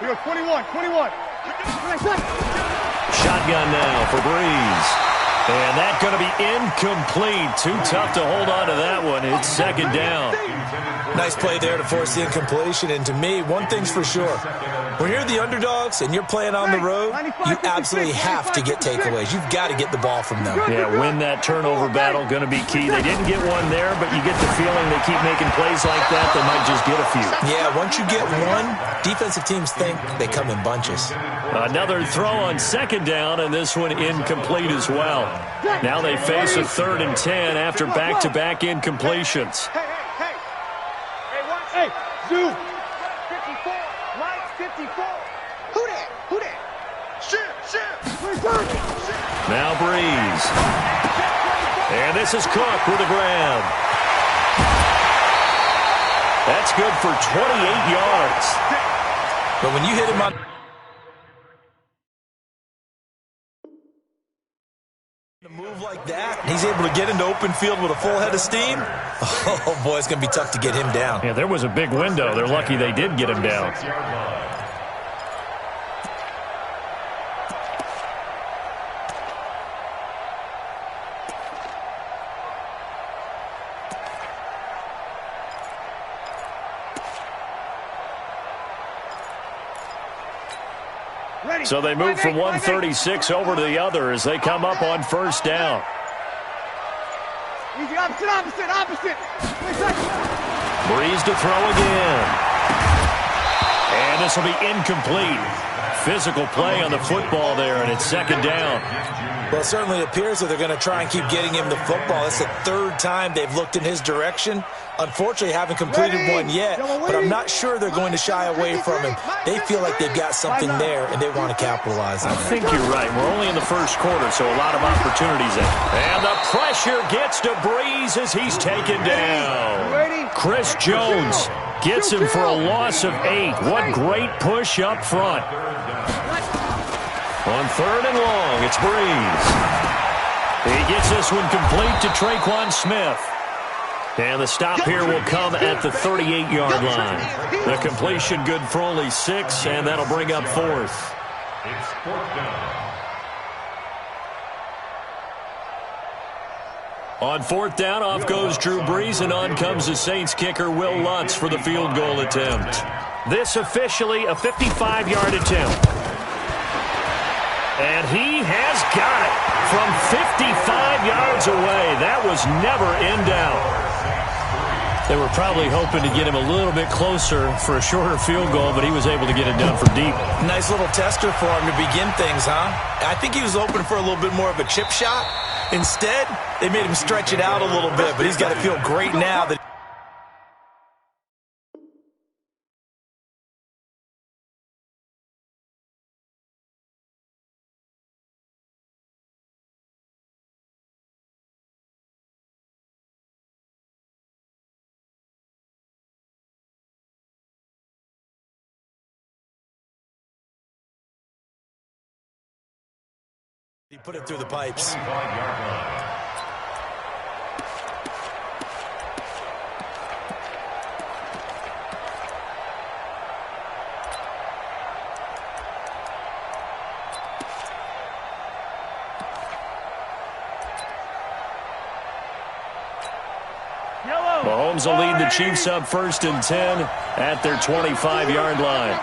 We go 21, 21. Shotgun now for Breeze. And that's going to be incomplete. Too tough to hold on to that one. It's second down. Nice play there to force the incompletion. And to me, one thing's for sure. When you're the underdogs and you're playing on the road, you absolutely have to get takeaways. You've got to get the ball from them. Yeah, win that turnover battle, going to be key. They didn't get one there, but you get the feeling they keep making plays like that, they might just get a few. Yeah, once you get one, defensive teams think they come in bunches. Another throw on second down, and this one incomplete as well. Now they face a 3rd and 10 after back-to-back incompletions. Hey, Zoo. 54, Mike 54. Who that? Who that? Shit. Now Breeze. And this is Cook with a grab. That's good for 28 yards. But when you hit him on a move like that, he's able to get into open field with a full head of steam. Oh, boy, it's going to be tough to get him down. Yeah, there was a big window. They're lucky they did get him down. So they move from 136 over to the other as they come up on first down. Easy, opposite. Breeze to throw again. And this will be incomplete. Physical play on the football there, and it's second down. Well, it certainly appears that they're going to try and keep getting him the football. It's the 3rd time they've looked in his direction. Unfortunately, haven't completed one yet, but I'm not sure they're going to shy away from him. They feel like they've got something there, and they want to capitalize on it. I think you're right. We're only in the first quarter, so a lot of opportunities there. And the pressure gets to Breeze as he's taken down. Chris Jones gets him for a loss of 8. What great push up front. On 3rd and long, it's Breeze. He gets this one complete to Traquan Smith. And the stop here will come at the 38-yard line. The completion good for only 6, and that'll bring up 4th. It's 4th down. On 4th down, off goes Drew Brees, and on comes the Saints kicker, Will Lutz, for the field goal attempt. This officially a 55-yard attempt. And he has got it from 55 yards away. That was never in doubt. They were probably hoping to get him a little bit closer for a shorter field goal, but he was able to get it done from deep. Nice little tester for him to begin things, huh? I think he was open for a little bit more of a chip shot. Instead, they made him stretch it out a little bit, but he's got to feel great now that he put it through the pipes. 25-yard line. Mahomes will lead the Chiefs up 1st and 10 at their 25-yard line.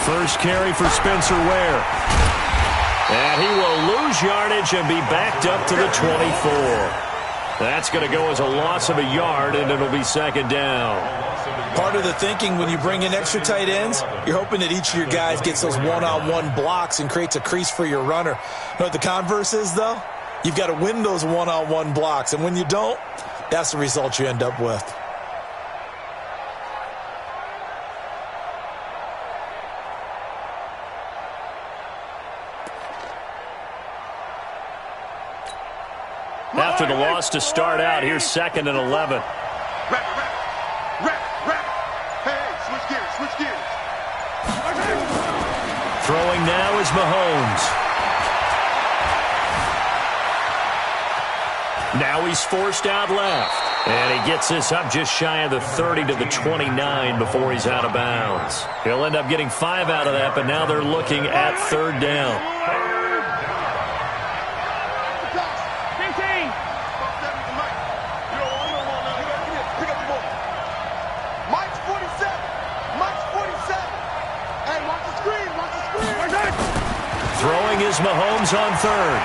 First carry for Spencer Ware. And he will lose yardage and be backed up to the 24. That's going to go as a loss of a yard, and it'll be second down. Part of the thinking when you bring in extra tight ends, you're hoping that each of your guys gets those one-on-one blocks and creates a crease for your runner. You know what the converse is, though? You've got to win those one-on-one blocks, and when you don't, that's the result you end up with. After the loss to start out, here's 2nd and 11. Hey, switch gears. Throwing now is Mahomes. Now So he's forced out left. And he gets this up just shy of the 30 to the 29 before he's out of bounds. He'll end up getting 5 out of that, but now they're looking at third down. Throwing is Mahomes on third.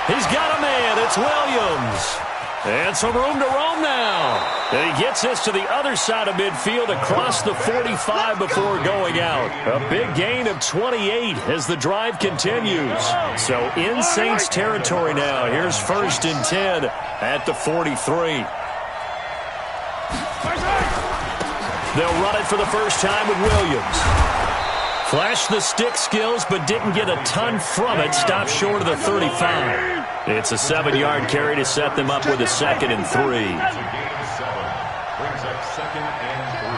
He's got a man. It's Williams. And some room to roam now. And he gets this to the other side of midfield across the 45 before going out. A big gain of 28 as the drive continues. So in Saints territory now. Here's 1st and 10 at the 43. They'll run it for the first time with Williams. Flashed the stick skills, but didn't get a ton from it. Stopped short of the 35. It's a 7-yard carry to set them up with a 2nd and 3. Brings up 2nd and 3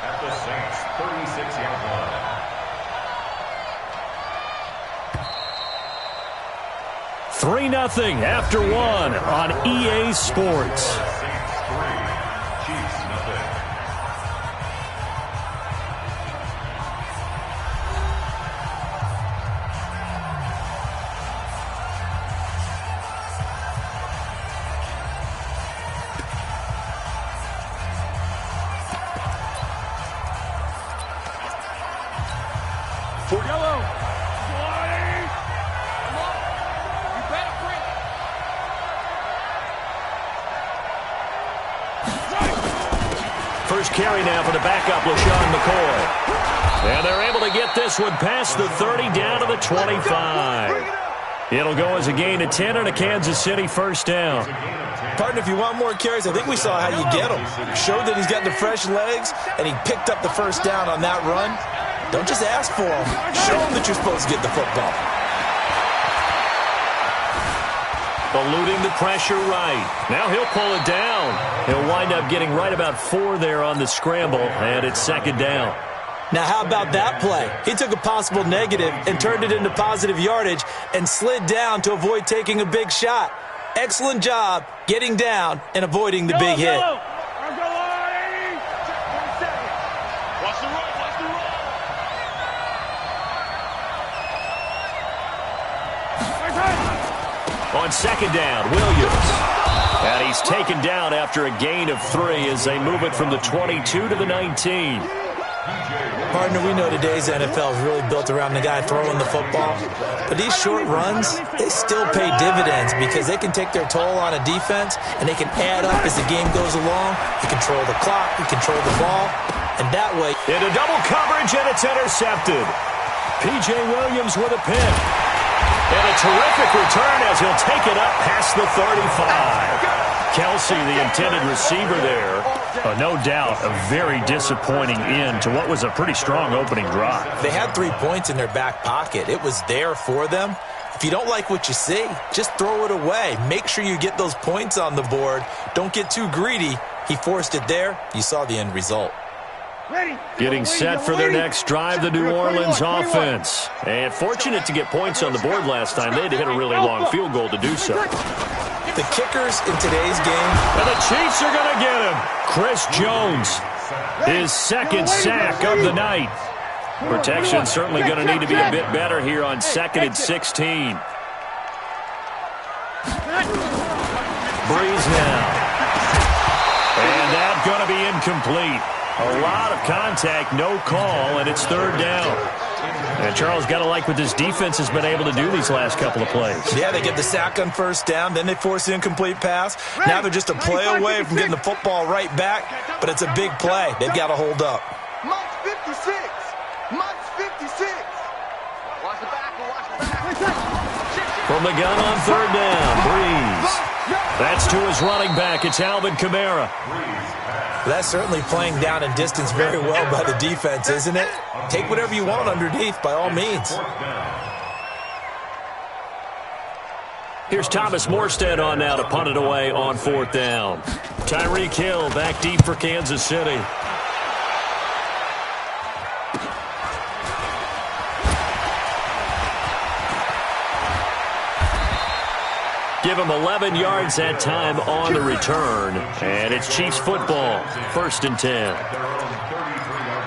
at the Saints 36-yard line. 3-0 after 1 on EA Sports. Saints 3, Chiefs 0. First carry now for the backup, LaShawn McCoy. And they're able to get this one past the 30 down to the 25. It'll go as a gain of 10 and a Kansas City first down. Partner, if you want more carries, I think we saw how you get them. Showed that he's got the fresh legs, and he picked up the first down on that run. Don't just ask for them. Show them that you're supposed to get the football. Eluding the pressure right. Now he'll pull it down. He'll wind up getting right about 4 there on the scramble, and it's 2nd down. Now, how about that play? He took a possible negative and turned it into positive yardage and slid down to avoid taking a big shot. Excellent job getting down and avoiding the big hit. On 2nd down, Williams. And he's taken down after a gain of 3 as they move it from the 22 to the 19. Partner, we know today's NFL is really built around the guy throwing the football. But these short runs, they still pay dividends because they can take their toll on a defense and they can add up as the game goes along. You control the clock, you control the ball, and that way... Into double coverage, and it's intercepted. P.J. Williams with a pick. And a terrific return as he'll take it up past the 35. Kelsey, the intended receiver there. No doubt a very disappointing end to what was a pretty strong opening drive. They had 3 points in their back pocket. It was there for them. If you don't like what you see, just throw it away. Make sure you get those points on the board. Don't get too greedy. He forced it there. You saw the end result. Getting set for their next drive, the New Orleans offense. And fortunate to get points on the board last time. They had to hit a really long field goal to do so. The kickers in today's game. And the Chiefs are going to get him. Chris Jones, his 2nd sack of the night. Protection certainly going to need to be a bit better here on 2nd and 16. Breeze now. And that's going to be incomplete. A lot of contact, no call, and it's 3rd down. And Charles, got to like what this defense has been able to do these last couple of plays. Yeah, they get the sack on 1st down, then they force the incomplete pass. Now they're just a play away from getting the football right back, but it's a big play. They've got to hold up. Mike's 56. Mike's 56. Watch the back. From the gun on 3rd down, Breeze. That's to his running back. It's Alvin Kamara. That's certainly playing down and distance very well by the defense, isn't it? Take whatever you want underneath, by all means. Here's Thomas Morstead on now to punt it away on 4th down. Tyreek Hill back deep for Kansas City. Give him 11 yards that time on the return. And it's Chiefs football, 1st and 10. At their own 33-yard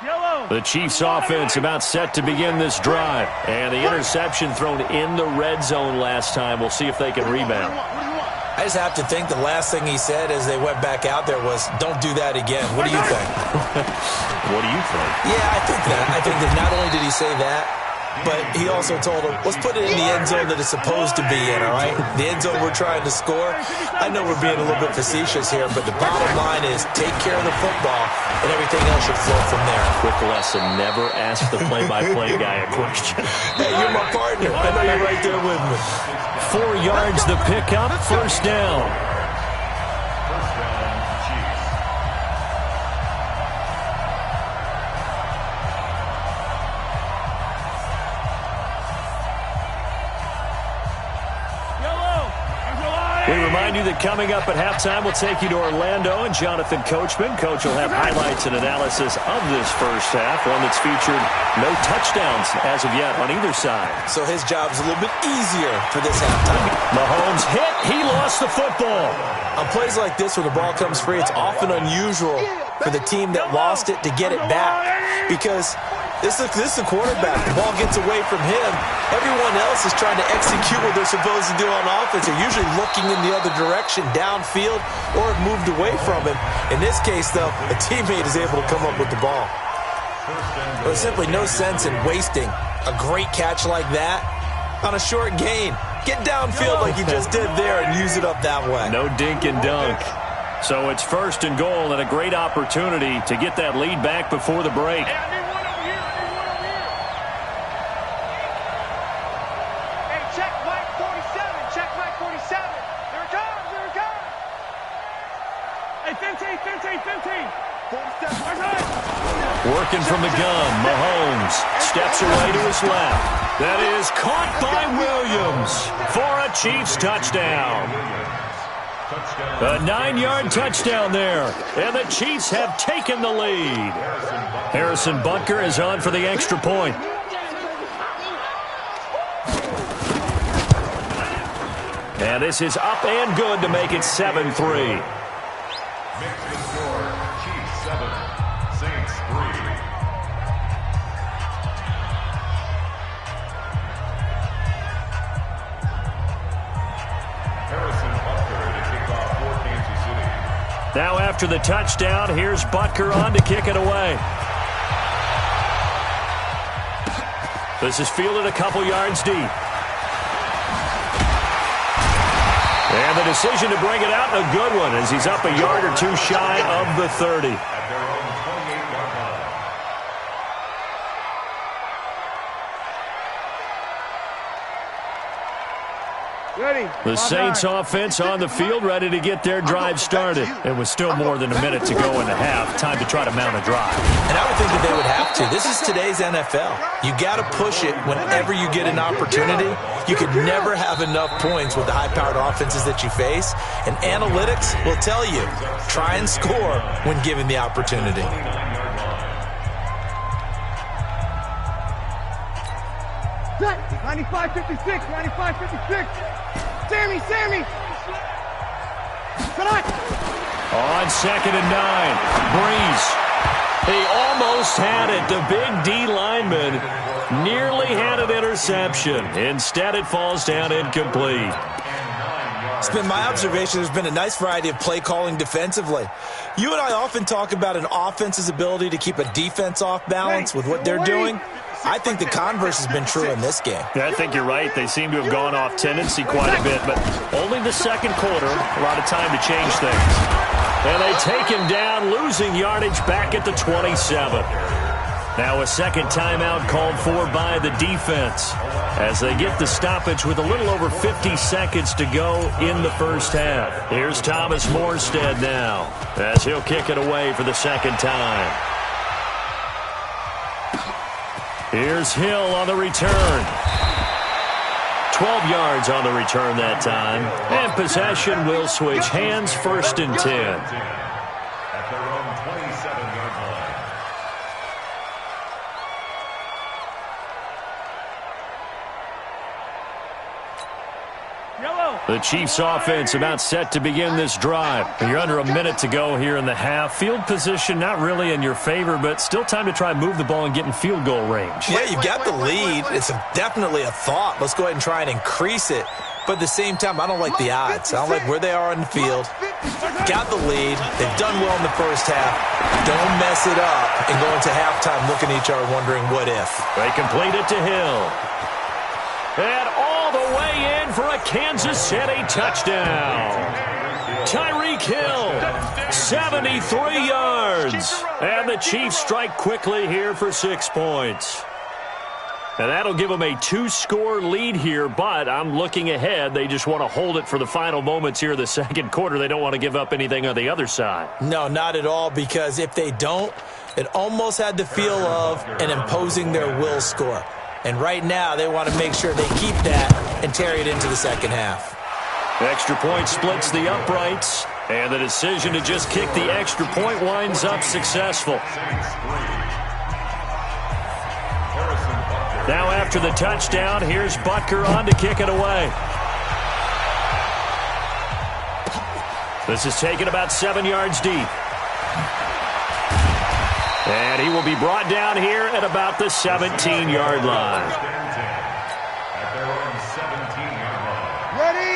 line. The Chiefs offense about set to begin this drive. And the interception thrown in the red zone last time. We'll see if they can rebound. I just have to think the last thing he said as they went back out there was, don't do that again. What do you think? What do you think? Yeah, I think that. I think that not only did he say that, but he also told him, let's put it in the end zone that it's supposed to be in, all right? The end zone we're trying to score. I know we're being a little bit facetious here, but the bottom line is take care of the football, and everything else should flow from there. Quick lesson, never ask the play-by-play guy a question. Hey, you're my partner. I know you're right there with me. 4 yards the pickup, 1st down. First down, Chiefs. We remind you that coming up at halftime, we'll take you to Orlando and Jonathan Coachman. Coach will have highlights and analysis of this first half, one that's featured no touchdowns as of yet on either side. So his job's a little bit easier for this halftime. Mahomes hit. He lost the football. On plays like this where the ball comes free, it's often unusual for the team that lost it to get it back because this is a quarterback. The ball gets away from him. Everyone else is trying to execute what they're supposed to do on offense. They're usually looking in the other direction, downfield, or have moved away from him. In this case, though, a teammate is able to come up with the ball. There's simply no sense in wasting a great catch like that on a short gain. Get downfield like you just did there and use it up that way. No dink and dunk. So it's 1st and goal and a great opportunity to get that lead back before the break. Working from the gun, Mahomes steps away to his left. That is caught by Williams for a Chiefs touchdown. A 9-yard touchdown there, and the Chiefs have taken the lead. Harrison Butker is on for the extra point. And this is up and good to make it 7-3. Mixing score, Chiefs 7, Saints 3. Harrison Butker to kick off for Kansas City. Now after the touchdown, here's Butker on to kick it away. This is fielded a couple yards deep. And the decision to bring it out, a good one, as he's up a yard or two shy of the 30. At their own 28-yard line. Ready. The Saints offense on the field, ready to get their drive started. And with still more than a minute to go in the half, time to try to mount a drive. And I would think that they would have to. This is today's NFL. You got to push it whenever you get an opportunity. You could never have enough points with the high-powered offenses that you face. And analytics will tell you, try and score when given the opportunity. 95-56, 95-56. Sammy. On 2nd and 9, Breeze. He almost had it. The big D lineman nearly had an interception. Instead, it falls down incomplete. It's been my observation there's been a nice variety of play calling defensively. You and I often talk about an offense's ability to keep a defense off balance with what they're doing. I think the converse has been true in this game. Yeah, I think you're right. They seem to have gone off tendency quite a bit, but only the second quarter, a lot of time to change things. And they take him down, losing yardage back at the 27. Now a second timeout called for by the defense as they get the stoppage with a little over 50 seconds to go in the first half. Here's Thomas Morstead now as he'll kick it away for the second time. Here's Hill on the return. 12 yards on the return that time. And possession will switch hands, 1st and 10. At their own 27-yard line. The Chiefs offense about set to begin this drive. You're under a minute to go here in the half. Field position not really in your favor, but still time to try and move the ball and get in field goal range. Yeah, you've got the lead. It's definitely a thought. Let's go ahead and try and increase it. But at the same time, I don't like the odds. I don't like where they are on the field. Got the lead. They've done well in the first half. Don't mess it up and go into halftime looking at each other wondering what if. They complete it to Hill. And all the way in for a Kansas City touchdown. Tyreek Hill, 73 yards. And the Chiefs strike quickly here for 6 points. And that'll give them a 2-score lead here, but I'm looking ahead. They just want to hold it for the final moments here of the second quarter. They don't want to give up anything on the other side. No, not at all, because if they don't, it almost had the feel of an imposing their will score. And right now, they want to make sure they keep that and carry it into the second half. Extra point splits the uprights, and the decision to just kick the extra point winds up successful. Now after the touchdown, here's Butker on to kick it away. This is taken about 7 yards deep. And he will be brought down here at about the 17-yard line.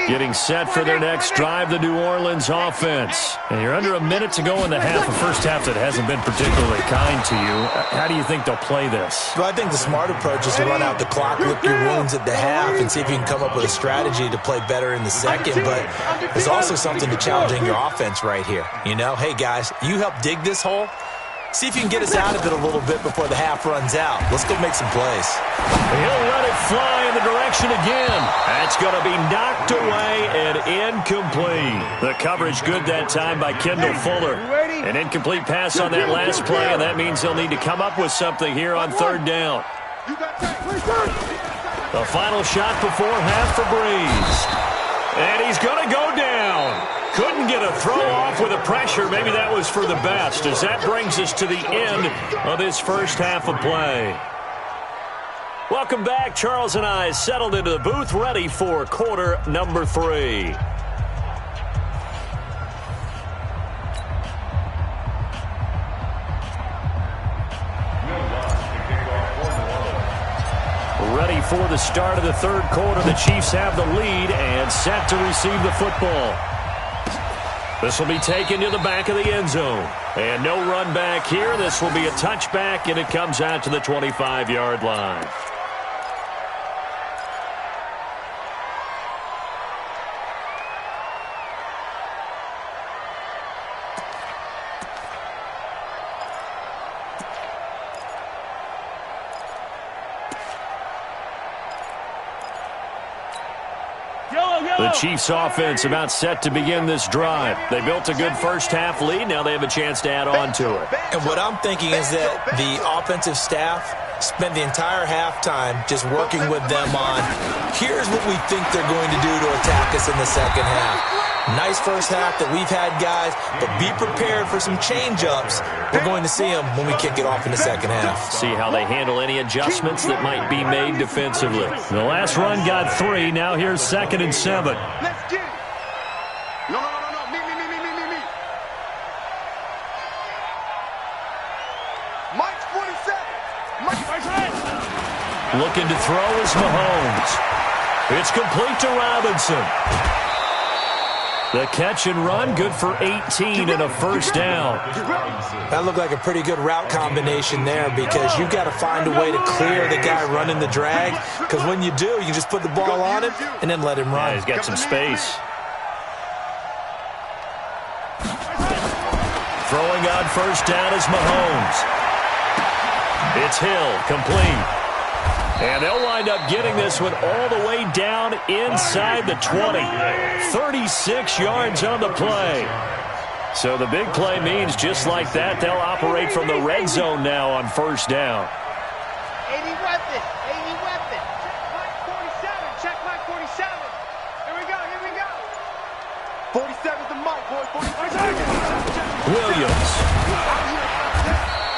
Getting set for their next drive, the New Orleans offense. And you're under a minute to go in the half, a first half that hasn't been particularly kind to you. How do you think they'll play this? Well, I think the smart approach is to run out the clock, lick your wounds at the half, and see if you can come up with a strategy to play better in the second. But there's also something to challenging your offense right here. You know, hey, guys, you help dig this hole. See if you can get us out of it a little bit before the half runs out. Let's go make some plays. He'll let it fly in the direction again. That's going to be knocked away and incomplete. The coverage good that time by Kendall Fuller. An incomplete pass on that last play, and that means he'll need to come up with something here on third down. The final shot before half for Breeze. And he's going to go down. Couldn't get a throw off with the pressure. Maybe that was for the best, as that brings us to the end of this first half of play. Welcome back. Charles and I settled into the booth, ready for quarter number 3. Ready for the start of the third quarter. The Chiefs have the lead and set to receive the football. This will be taken to the back of the end zone. And no run back here. This will be a touchback, and it comes out to the 25-yard line. The Chiefs offense about set to begin this drive. They built a good first half lead. Now they have a chance to add on to it. And what I'm thinking is that the offensive staff spent the entire halftime just working with them on, here's what we think they're going to do to attack us in the second half. Nice first half that we've had, guys, but be prepared for some change-ups. We're going to see them when we kick it off in the second half. See how they handle any adjustments that might be made defensively. The last run got 3. Now here's 2nd and 7. Let's get it. No. Me. Mike's 47. Mike's right. Looking to throw is Mahomes. It's complete to Robinson. The catch and run, good for 18 and a first down. That looked like a pretty good route combination there, because you've got to find a way to clear the guy running the drag, because when you do, you can just put the ball on him and then let him run. Yeah, he's got some space. Throwing on first down is Mahomes. It's Hill, complete. And they'll wind up getting this one all the way down inside the 20. 36 yards on the play. So the big play means just like that, they'll operate from the red zone now on first down. 80 weapon. Check Mike 47. Here we go. 47's the Mike, boy. 47. Williams.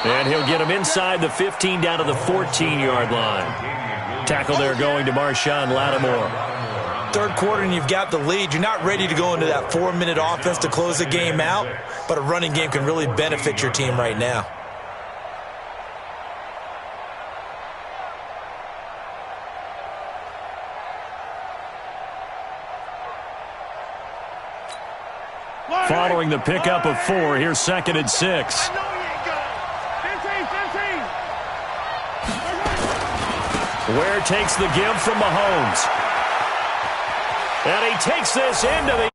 And he'll get him inside the 15 down to the 14-yard line. Tackle there going to Marshawn Lattimore. third quarter and you've got the lead, you're not ready to go into that 4-minute offense to close the game out, but a running game can really benefit your team right now. Following the pickup of 4, here's 2nd and 6. Ware takes the give from Mahomes. And he takes this into the